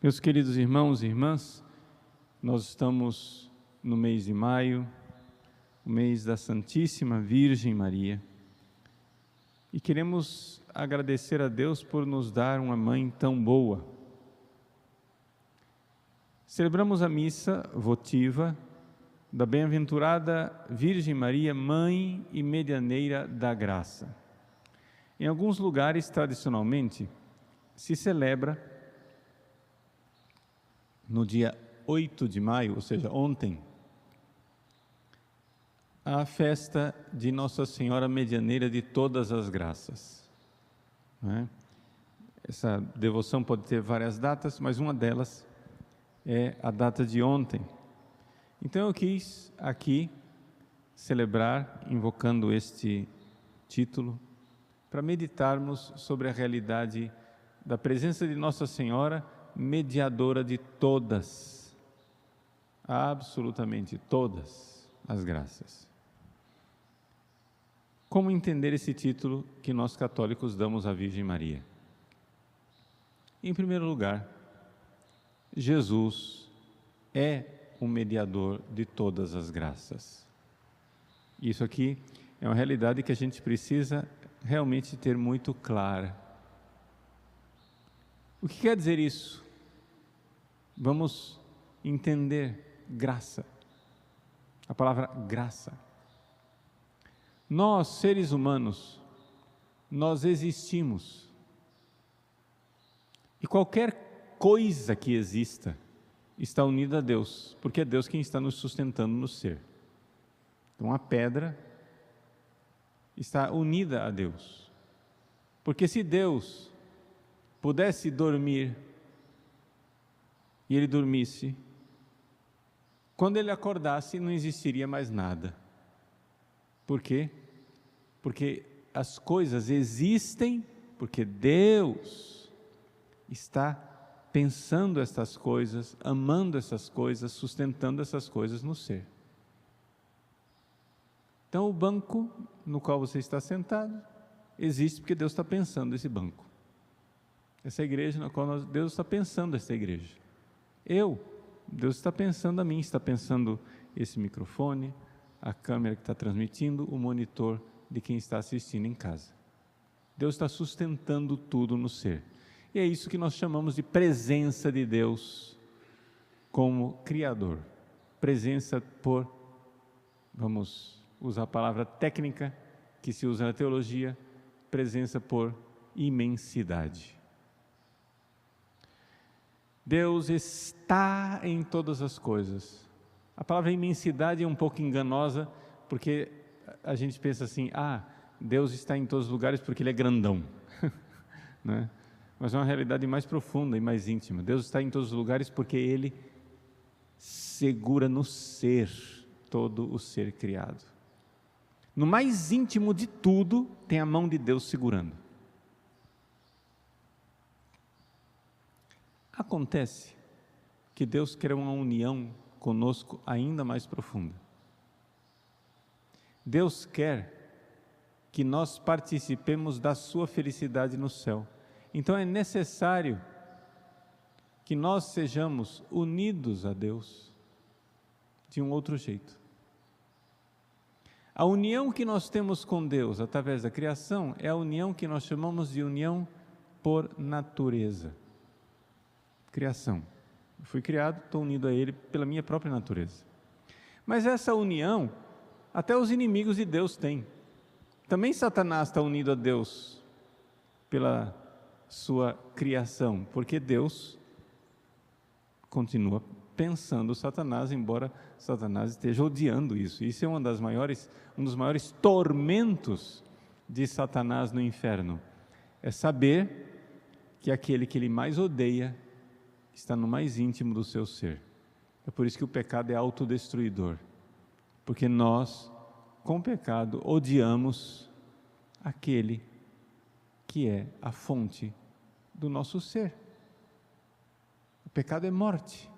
Meus queridos irmãos e irmãs, nós estamos no mês de maio, o mês da Santíssima Virgem Maria, e queremos agradecer a Deus por nos dar uma mãe tão boa. Celebramos a missa votiva da bem-aventurada Virgem Maria, Mãe e Medianeira da Graça. Em alguns lugares, tradicionalmente, se celebra no dia 8 de maio, ou seja, ontem, a festa de Nossa Senhora Medianeira de Todas as Graças. Essa devoção pode ter várias datas, mas uma delas é a data de ontem. Então eu quis aqui celebrar, invocando este título, para meditarmos sobre a realidade da presença de Nossa Senhora, mediadora de todas, absolutamente todas as graças. Como entender esse título que nós católicos damos à Virgem Maria? Em primeiro lugar, Jesus é o mediador de todas as graças. Isso aqui é uma realidade que a gente precisa realmente ter muito clara. O que quer dizer isso? Vamos entender graça. A palavra graça. Nós, seres humanos, nós existimos. E qualquer coisa que exista está unida a Deus, porque é Deus quem está nos sustentando no ser. Então a pedra está unida a Deus. Porque se Deus pudesse dormir e ele dormisse, quando ele acordasse não existiria mais nada. Por quê? Porque as coisas existem porque Deus está pensando essas coisas, amando essas coisas, sustentando essas coisas no ser. Então o banco no qual você está sentado existe porque Deus está pensando esse banco. Essa igreja na qual Deus está pensando essa igreja. Deus está pensando a mim, está pensando esse microfone, a câmera que está transmitindo, o monitor de quem está assistindo em casa. Deus está sustentando tudo no ser. E é isso que nós chamamos de presença de Deus como Criador. Presença por, vamos usar a palavra técnica que se usa na teologia, presença por imensidade. Deus está em todas as coisas. A palavra imensidade é um pouco enganosa, porque a gente pensa assim, Deus está em todos os lugares porque Ele é grandão, né? Mas é uma realidade mais profunda e mais íntima. Deus está em todos os lugares porque Ele segura no ser todo o ser criado. No mais íntimo de tudo, tem a mão de Deus segurando. Acontece que Deus quer uma união conosco ainda mais profunda. Deus quer que nós participemos da sua felicidade no céu. Então é necessário que nós sejamos unidos a Deus de um outro jeito. A união que nós temos com Deus através da criação é a união que nós chamamos de união por natureza. Criação. Eu fui criado, estou unido a Ele pela minha própria natureza. Mas essa união, até os inimigos de Deus têm. Também Satanás está unido a Deus pela sua criação, porque Deus continua pensando Satanás, embora Satanás esteja odiando isso. Isso é um dos maiores tormentos de Satanás no inferno. É saber que aquele que ele mais odeia está no mais íntimo do seu ser. É por isso que o pecado é autodestruidor. Porque nós, com o pecado, odiamos aquele que é a fonte do nosso ser. O pecado é morte.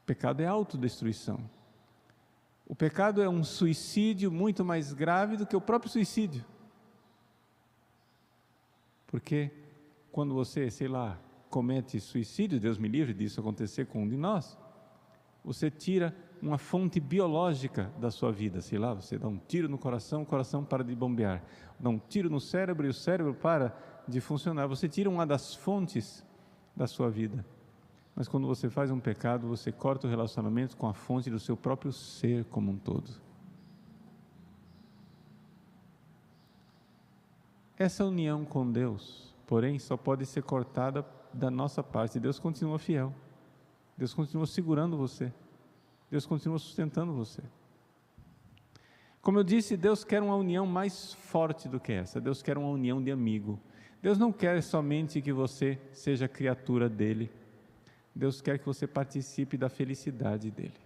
O pecado é autodestruição. O pecado é um suicídio muito mais grave do que o próprio suicídio. Porque quando você, comete suicídio, Deus me livre disso acontecer com um de nós, você tira uma fonte biológica da sua vida, sei lá, você dá um tiro no coração, o coração para de bombear, dá um tiro no cérebro e o cérebro para de funcionar, você tira uma das fontes da sua vida. Mas quando você faz um pecado, você corta o relacionamento com a fonte do seu próprio ser como um todo. Essa união com Deus, porém, só pode ser cortada da nossa parte. Deus continua fiel, Deus continua segurando você, Deus continua sustentando você. Como eu disse, Deus quer uma união mais forte do que essa. Deus quer uma união de amigo. Deus não quer somente que você seja criatura dele. Deus quer que você participe da felicidade dele.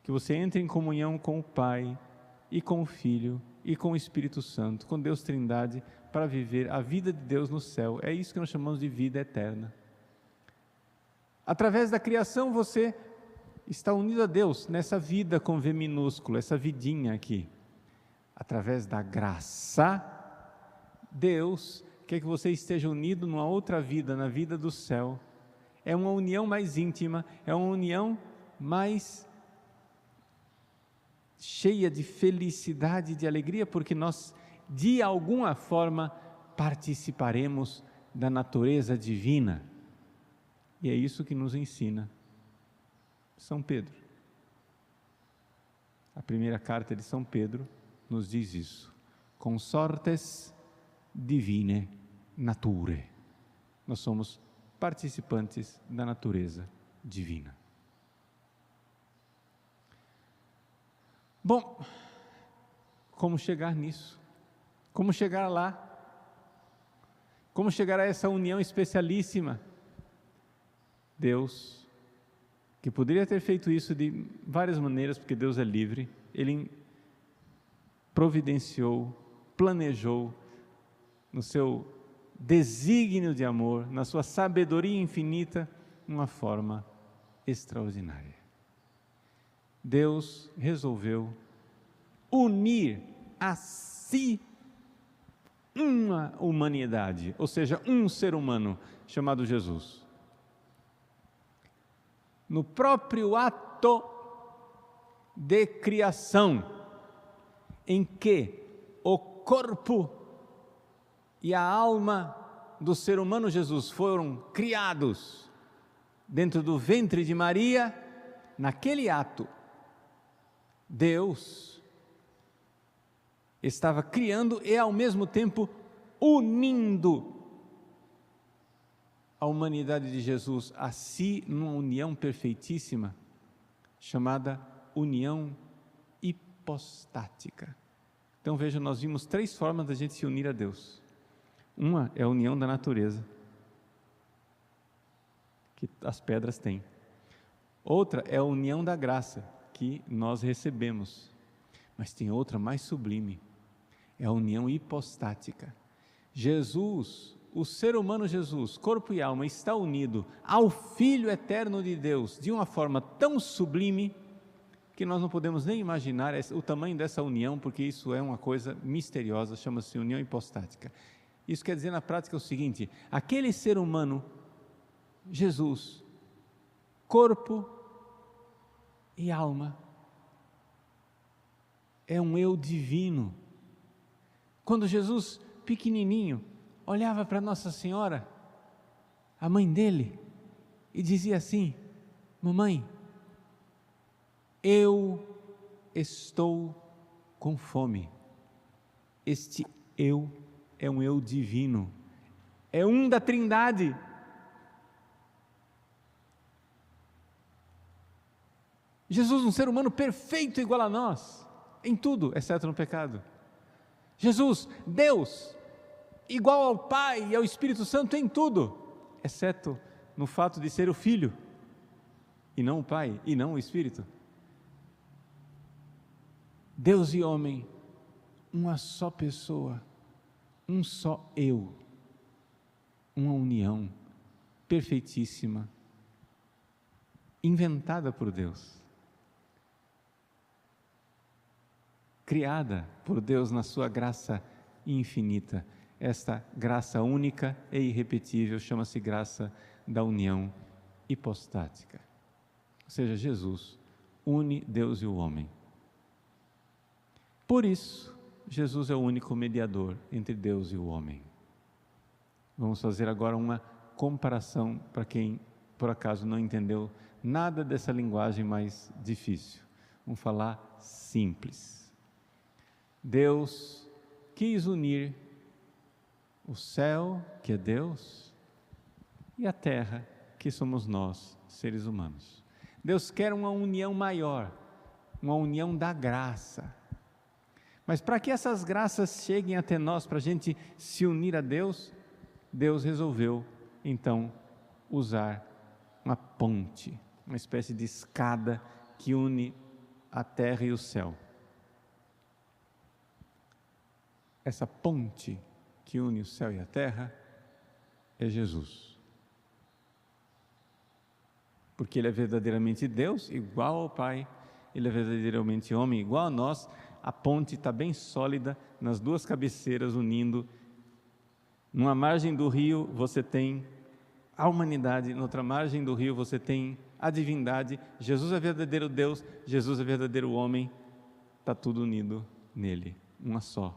Que você entre em comunhão com o Pai e com o Filho e com o Espírito Santo, com Deus Trindade, para viver a vida de Deus no céu. É isso que nós chamamos de vida eterna. Através da criação você está unido a Deus nessa vida com V minúsculo, essa vidinha aqui. Através da graça, Deus quer que você esteja unido numa outra vida, na vida do céu. É uma união mais íntima, é uma união mais cheia de felicidade e de alegria, porque nós, de alguma forma, participaremos da natureza divina. E é isso que nos ensina São Pedro. A primeira carta de São Pedro nos diz isso. Consortes divine nature. Nós somos participantes da natureza divina. Bom, como chegar nisso? Como chegar lá? Como chegar a essa união especialíssima? Deus, que poderia ter feito isso de várias maneiras, porque Deus é livre, Ele providenciou, planejou, no seu desígnio de amor, na sua sabedoria infinita, uma forma extraordinária. Deus resolveu unir a si uma humanidade, ou seja, um ser humano chamado Jesus. No próprio ato de criação, em que o corpo e a alma do ser humano Jesus foram criados dentro do ventre de Maria, naquele ato, Deus estava criando e ao mesmo tempo unindo a humanidade de Jesus a si numa união perfeitíssima, chamada união hipostática. Então veja, nós vimos 3 formas da gente se unir a Deus. Uma é a união da natureza, que as pedras têm. Outra é a união da graça, que nós recebemos. Mas tem outra mais sublime, é a união hipostática. Jesus, o ser humano Jesus, corpo e alma, está unido ao Filho eterno de Deus, de uma forma tão sublime, que nós não podemos nem imaginar o tamanho dessa união, porque isso é uma coisa misteriosa, chama-se união hipostática. Isso quer dizer na prática o seguinte: aquele ser humano, Jesus, corpo e alma, é um eu divino. Quando Jesus, pequenininho, olhava para Nossa Senhora, a mãe dele, e dizia assim: mamãe, eu estou com fome. Este eu é um eu divino, é um da Trindade. Jesus, um ser humano perfeito igual a nós, em tudo, exceto no pecado. Jesus, Deus, igual ao Pai e ao Espírito Santo em tudo, exceto no fato de ser o Filho, e não o Pai, e não o Espírito. Deus e homem, uma só pessoa, um só eu, uma união perfeitíssima, inventada por Deus, criada por Deus na sua graça infinita. esta graça única e irrepetível chama-se graça da união hipostática. Ou seja, Jesus une Deus e o homem. Por isso, Jesus é o único mediador entre Deus e o homem. Vamos fazer agora uma comparação para quem, por acaso, não entendeu nada dessa linguagem mais difícil. Vamos falar simples. Deus quis unir o céu, que é Deus, e a terra, que somos nós, seres humanos. Deus quer uma união maior, uma união da graça. Mas para que essas graças cheguem até nós, para a gente se unir a Deus, Deus resolveu, então, usar uma ponte, uma espécie de escada que une a terra e o céu. Essa ponte que une o céu e a terra é Jesus. Porque Ele é verdadeiramente Deus, igual ao Pai, Ele é verdadeiramente homem, igual a nós. A ponte está bem sólida nas duas cabeceiras, unindo. Numa margem do rio você tem a humanidade, na outra margem do rio você tem a divindade. Jesus é verdadeiro Deus, Jesus é verdadeiro homem, está tudo unido nele, uma só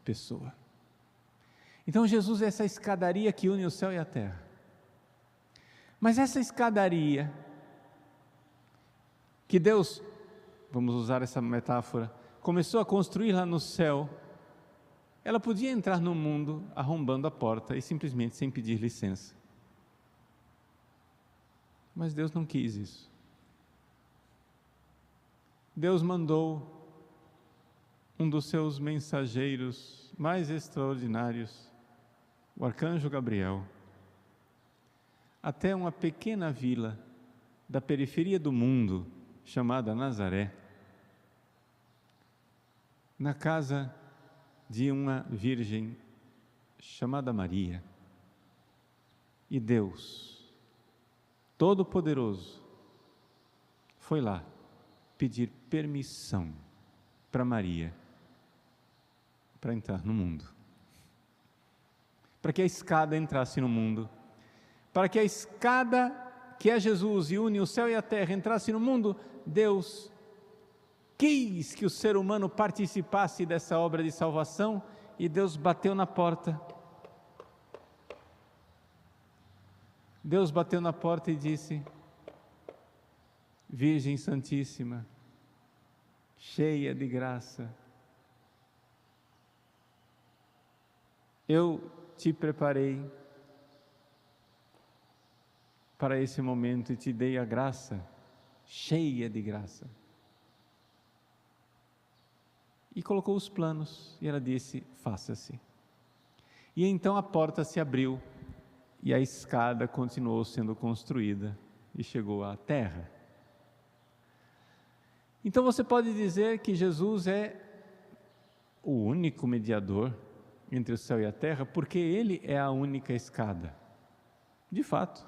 pessoa. Então Jesus é essa escadaria que une o céu e a terra. Mas essa escadaria que Deus, vamos usar essa metáfora, começou a construir lá no céu, ela podia entrar no mundo arrombando a porta e simplesmente sem pedir licença. Mas Deus não quis isso. Deus mandou um dos seus mensageiros mais extraordinários, o arcanjo Gabriel, até uma pequena vila da periferia do mundo, chamada Nazaré, na casa de uma virgem chamada Maria. E Deus, Todo-Poderoso, foi lá pedir permissão para Maria para entrar no mundo, para que a escada entrasse no mundo, para que a escada que é Jesus e une o céu e a terra entrasse no mundo. Deus quis que o ser humano participasse dessa obra de salvação e Deus bateu na porta. Deus bateu na porta e disse: Virgem Santíssima, cheia de graça, eu te preparei para esse momento e te dei a graça, cheia de graça. E colocou os planos, e ela disse: faça-se. E então a porta se abriu, e a escada continuou sendo construída, e chegou à terra. Então você pode dizer que Jesus é o único mediador entre o céu e a terra, porque Ele é a única escada. De fato,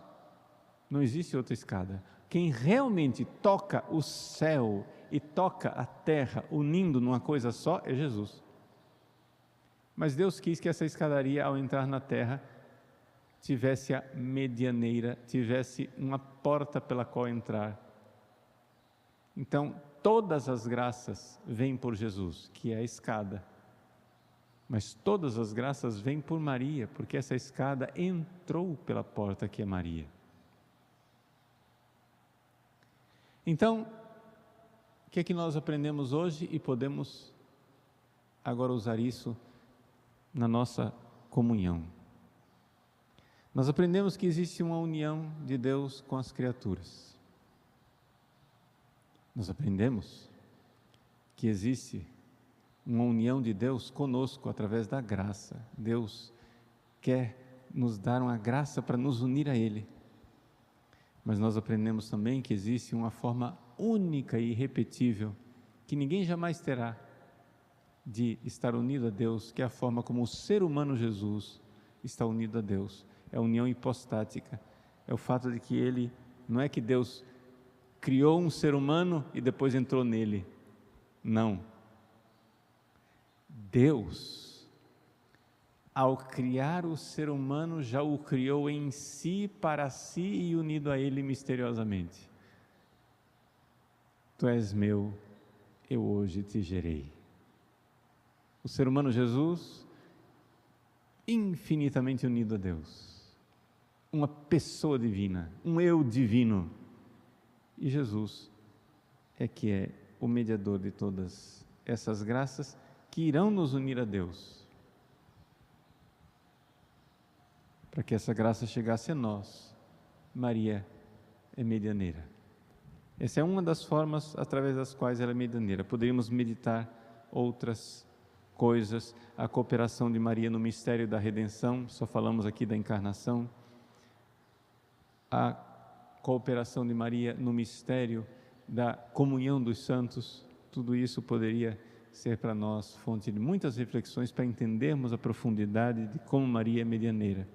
não existe outra escada. Quem realmente toca o céu e toca a terra, unindo numa coisa só, é Jesus. Mas Deus quis que essa escadaria, ao entrar na terra, tivesse a medianeira, tivesse uma porta pela qual entrar. Então, todas as graças vêm por Jesus, que é a escada. Mas todas as graças vêm por Maria, porque essa escada entrou pela porta que é Maria. Então, o que é que nós aprendemos hoje e podemos agora usar isso na nossa comunhão? Nós aprendemos que existe uma união de Deus com as criaturas. Nós aprendemos que existe uma união de Deus conosco através da graça. Deus quer nos dar uma graça para nos unir a Ele. Mas nós aprendemos também que existe uma forma única e irrepetível, que ninguém jamais terá, de estar unido a Deus, que é a forma como o ser humano Jesus está unido a Deus. É a união hipostática. É o fato de que Ele, não é que Deus criou um ser humano e depois entrou nele. Não. Deus, ao criar o ser humano, já o criou em si, para si e unido a Ele misteriosamente. Tu és meu, eu hoje te gerei. O ser humano Jesus, infinitamente unido a Deus, uma pessoa divina, um eu divino, e Jesus é que é o mediador de todas essas graças que irão nos unir a Deus. Para que essa graça chegasse a nós, Maria é medianeira. Essa é uma das formas através das quais ela é medianeira. Poderíamos meditar outras coisas, a cooperação de Maria no mistério da redenção, só falamos aqui da encarnação, a cooperação de Maria no mistério da comunhão dos santos. Tudo isso poderia ser para nós fonte de muitas reflexões para entendermos a profundidade de como Maria é medianeira.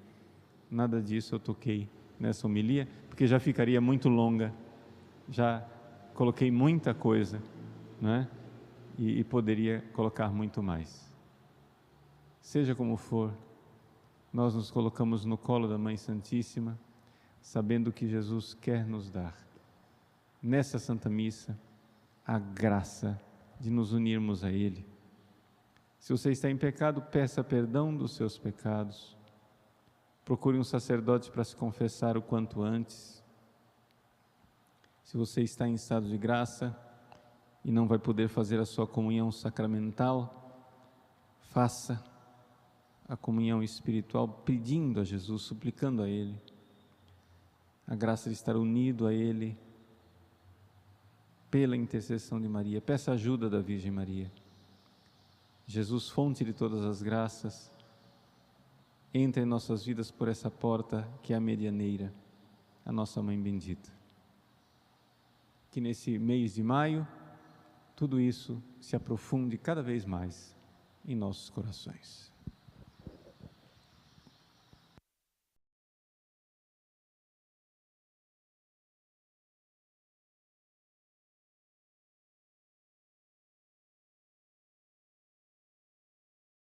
Nada disso eu toquei nessa homilia, porque já ficaria muito longa, já coloquei muita coisa, né? E poderia colocar muito mais. Seja como for, nós nos colocamos no colo da Mãe Santíssima, sabendo que Jesus quer nos dar, nessa Santa Missa, a graça de nos unirmos a Ele. Se você está em pecado, peça perdão dos seus pecados. Procure um sacerdote para se confessar o quanto antes. Se você está em estado de graça e não vai poder fazer a sua comunhão sacramental, faça a comunhão espiritual pedindo a Jesus, suplicando a Ele a graça de estar unido a Ele pela intercessão de Maria. Peça a ajuda da Virgem Maria. Jesus, fonte de todas as graças, entra em nossas vidas por essa porta que é a medianeira, a nossa Mãe bendita. Que nesse mês de maio, tudo isso se aprofunde cada vez mais em nossos corações.